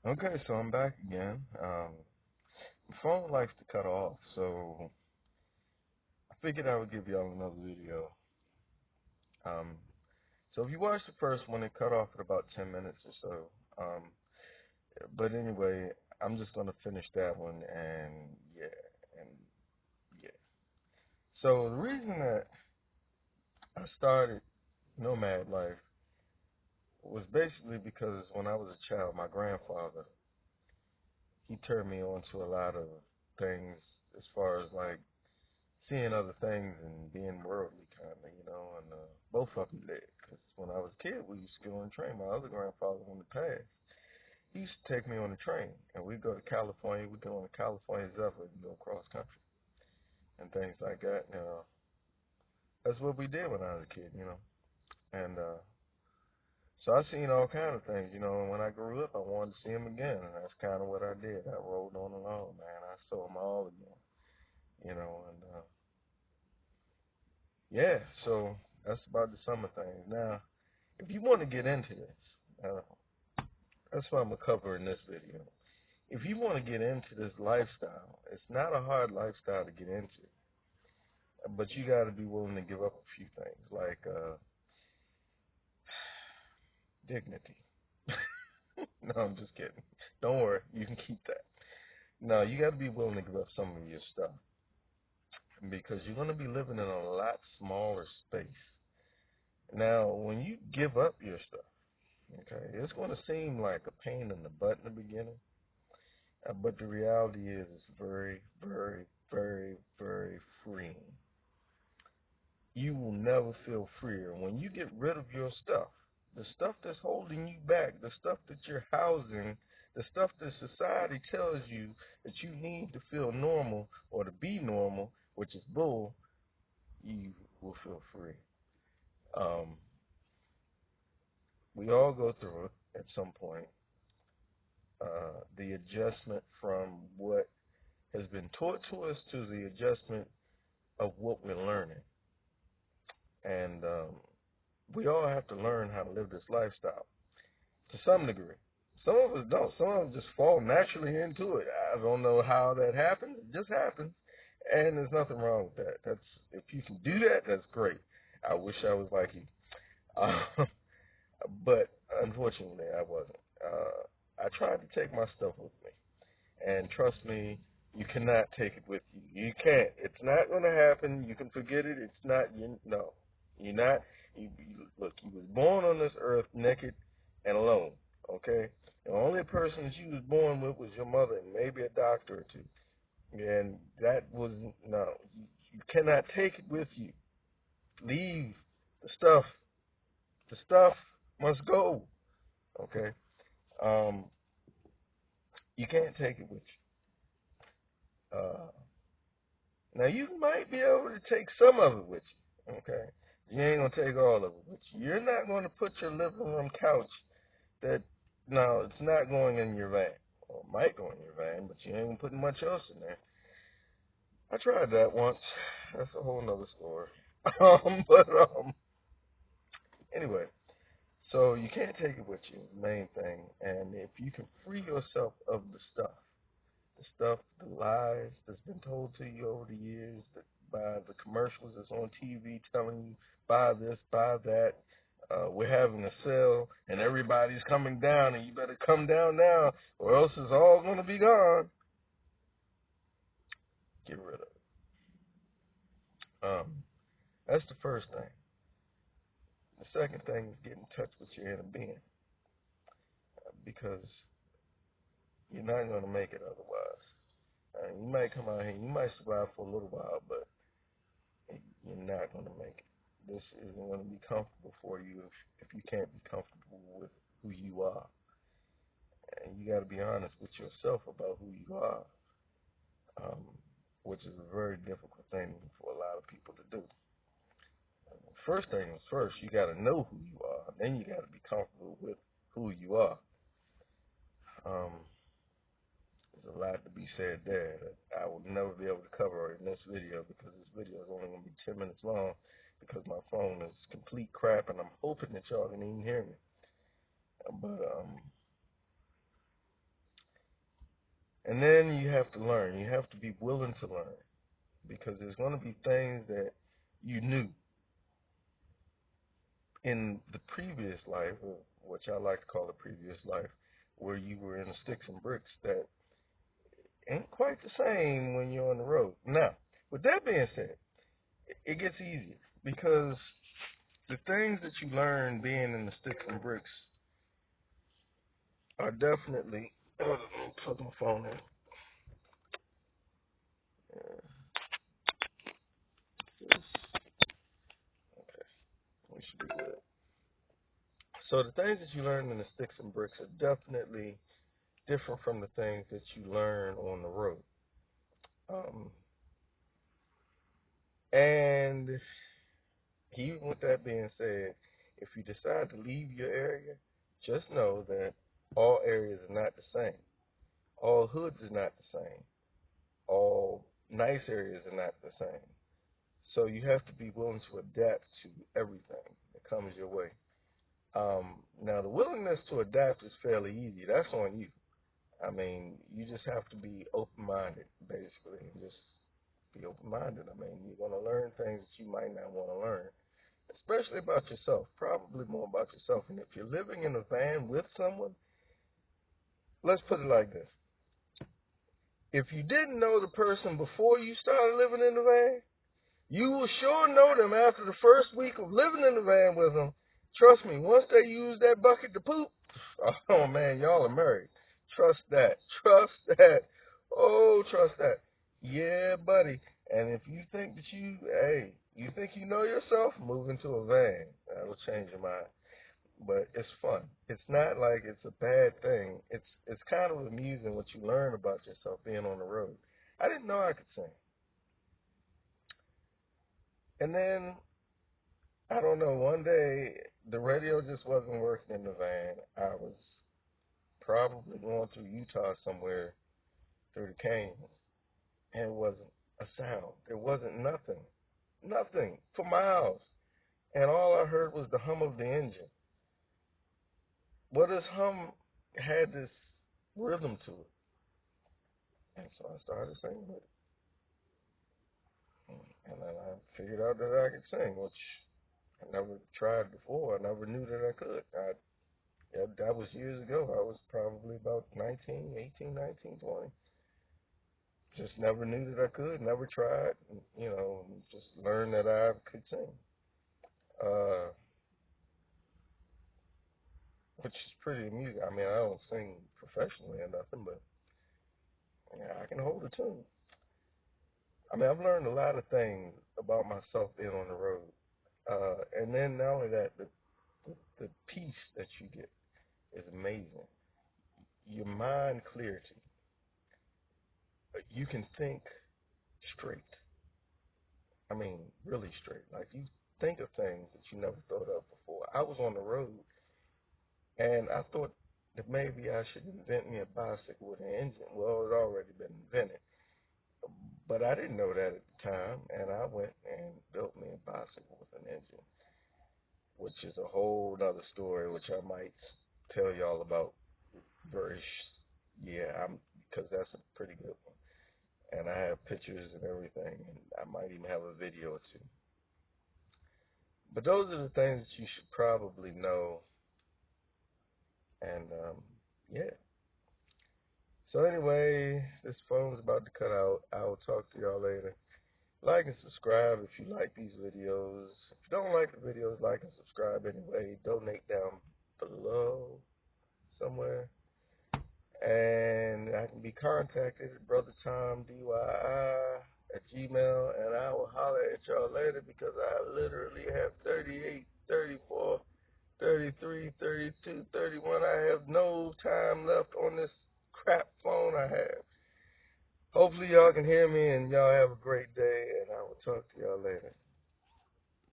Okay, so I'm back again. My phone likes to cut off, so I figured I would give y'all another video. Um, so if you watched the first one, it cut off at about 10 minutes or so. But anyway, I'm just gonna finish that one, and yeah. So the reason that I started nomad life was basically because when I was a child, my grandfather he turned me on to a lot of things as far as like seeing other things and being worldly, kind of, and both of them did. Because when I was a kid, we used to go on the train. My other grandfather, when he passed, he used to take me on the train, and we'd go to California. We'd go on the California Zephyr and go cross country and things like that. That's what we did when I was a kid. And so I seen all kind of things. And when I grew up, I wanted to see them again, and that's kind of what I did. I rolled on along, man. I saw them all again. And yeah, so that's about the summer things. Now, if you want to get into this, uh, that's what I'm gonna cover in this video. If you want to get into this lifestyle, it's not a hard lifestyle to get into, but you got to be willing to give up a few things like dignity. No, I'm just kidding. Don't worry, you can keep that. No, you got to be willing to give up some of your stuff because you're going to be living in a lot smaller space. Now, when you give up your stuff, okay, it's going to seem like a pain in the butt in the beginning. But the reality is, it's very, very, very, very freeing. You will never feel freer when you get rid of your stuff. The stuff that's holding you back, the stuff that you're housing, the stuff that society tells you that you need to feel normal or to be normal, which is bull, you will feel free. Um, we all go through it at some point. The adjustment from what has been taught to us to the adjustment of what we're learning. And we all have to learn how to live this lifestyle to some degree. Some of us don't. Some of us just fall naturally into it. I don't know how that happens. It just happens. And there's nothing wrong with that. That's if you can do that, that's great. I wish I was like you. Uh, but unfortunately, I wasn't. I tried to take my stuff with me. And trust me, you cannot take it with you. You can't. It's not going to happen. You can forget it. It's not. No, you're not. Look, you was born on this earth naked and alone. Okay. The only person that you was born with was your mother and maybe a doctor or two. And that was no. You cannot take it with you. Leave the stuff. The stuff must go. Okay. Um, you can't take it with you. Now you might be able to take some of it with you, okay? You ain't gonna take all of it with you. You're not gonna put your living room couch that no, it's not going in your van. Or it might go in your van, but you ain't putting much else in there. I tried that once. That's a whole nother story. But anyway, so you can't take it with you, the main thing. And if you can free yourself of the stuff, the lies that's been told to you over the years, by the commercials that's on TV telling you buy this, buy that. We're having a sale and everybody's coming down, and you better come down now, or else it's all going to be gone. Get rid of it. That's the first thing. The second thing is get in touch with your inner being, because you're not going to make it otherwise. You might come out here, you might survive for a little while, but you're not going to make it. This isn't going to be comfortable for you if you can't be comfortable with who you are. And you got to be honest with yourself about who you are, um, which is a very difficult thing for a lot of people to do. First thing is first, you got to know who you are. Then you got to be comfortable with who you are. Um, there's a lot to be said there that I will never be able to cover in this video, because this video is only going to be 10 minutes long, because my phone is complete crap, and I'm hoping that y'all can even hear me. But And then you have to learn. You have to be willing to learn, because there's going to be things that you knew in the previous life, or what y'all like to call the previous life, where you were in the sticks and bricks, that ain't quite the same when you're on the road. Now, with that being said, it gets easier, because the things that you learn being in the sticks and bricks are definitely. Let me plug my phone in. Okay, we should be good. So the things that you learn in the sticks and bricks are definitely different from the things that you learn on the road. Um, and even with that being said, if you decide to leave your area, just know that all areas are not the same. All hoods are not the same. All nice areas are not the same. So you have to be willing to adapt to everything that comes your way. Now, the willingness to adapt is fairly easy. That's on you. I mean, you just have to be open-minded, basically, and just be open-minded. I mean, you're going to learn things that you might not want to learn, especially about yourself, probably more about yourself. And if you're living in a van with someone, let's put it like this. If you didn't know the person before you started living in the van, you will sure know them after the first week of living in the van with them. Trust me, once they use that bucket to poop, oh man, y'all are married. Trust that. Trust that. Oh, trust that. Yeah, buddy. And if you think that you think you know yourself, move into a van. That'll change your mind. But it's fun. It's not like it's a bad thing. It's kind of amusing what you learn about yourself being on the road. I didn't know I could sing. And then I don't know, one day the radio just wasn't working in the van. I was probably going through Utah somewhere through the canyons, and it wasn't a sound. There wasn't nothing. Nothing for miles. And all I heard was the hum of the engine. Well, this hum had this rhythm to it. And so I started singing with it. And then I figured out that I could sing, which I never tried before. I never knew that I could. That was years ago. I was probably about 19, 18, 19, 20. Just never knew that I could, never tried, just learned that I could sing. Uh, which is pretty amusing. I mean, I don't sing professionally or nothing, but yeah, I can hold a tune. I mean, I've learned a lot of things about myself being on the road. And then not only that, the peace that you get is amazing. Your mind clarity. You can think straight. I mean, really straight. Like you think of things that you never thought of before. I was on the road and I thought that maybe I should invent me a bicycle with an engine. Well, it had already been invented. But I didn't know that at the time, and I went and built me a bicycle with an engine, which is a whole other story, which I might tell y'all about very, because that's a pretty good one. And I have pictures and everything, and I might even have a video or two. But those are the things that you should probably know. And yeah. So anyway, this phone's about to cut out. I will talk to y'all later. Like and subscribe if you like these videos. If you don't like the videos, like and subscribe anyway. Donate down below somewhere. And I can be contacted at brothertomdiy at Gmail, and I will holler at y'all later, because I literally have 38, 34, 33, 32, 31. I have no time left on this crap phone I have. Hopefully y'all can hear me, and y'all have a great day, and I will talk to y'all later.